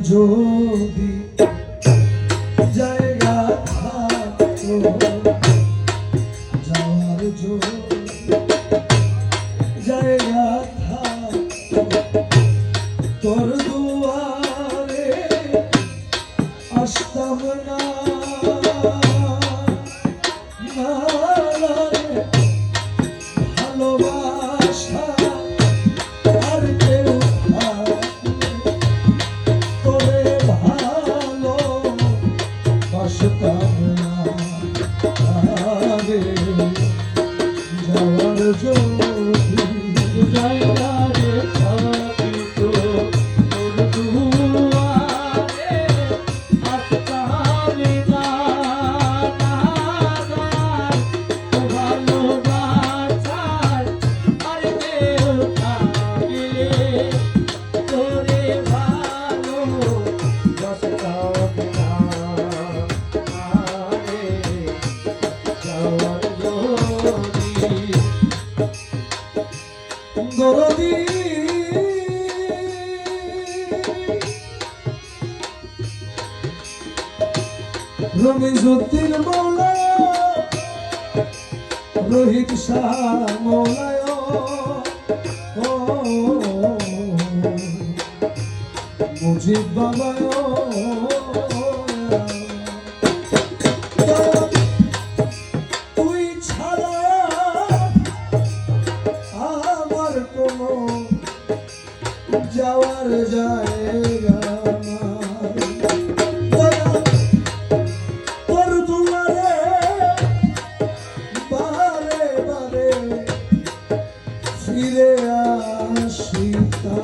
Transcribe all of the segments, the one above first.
যদি জায়গা থাকতো, যাওয়ার যদি জায়গা থাকতো, তোর দুয়ারে আসতাম না। ভালোবাসা আর কেউ তোরে ভালো বাসতাম না। যাওয়ার যদি জায়গা থাকতো, তোর দুয়ারে আসতাম না। ভালোবাসার আর কেউ থাকলে তোরে ভালো বাসতাম না। যাওয়ার দরদি রমিজুদ্দিন মৌলা, রোহিত শাহ মৌলায়, মুজিব বাবায়, তুই ছাড়া আমার কোনো যাওয়ার জায়গা তোর দুয়ারে বারে বারে ফিরে আসিতা।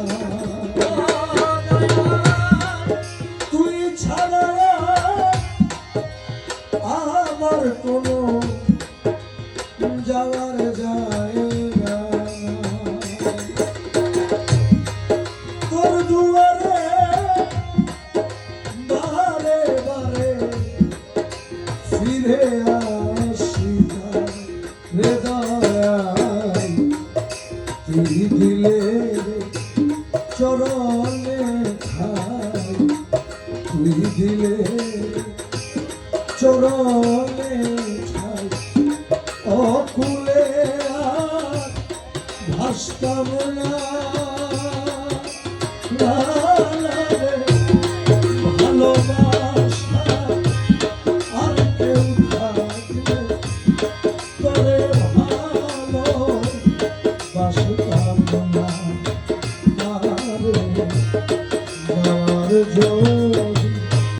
তুই ছাড়া আমার কোনো যাওয়ার জায়গা, তোর দুয়ারে বারে বারে ফিরে আসিতা। রে দয়াল তুই দিলে চরণে খাই, তুই দিলে চরণে খাই, অকুলে আর ভাসতাম না। ভালোবাসা আর কেউ থাকলে তোরে ভালো বাসতাম না। যাওয়ার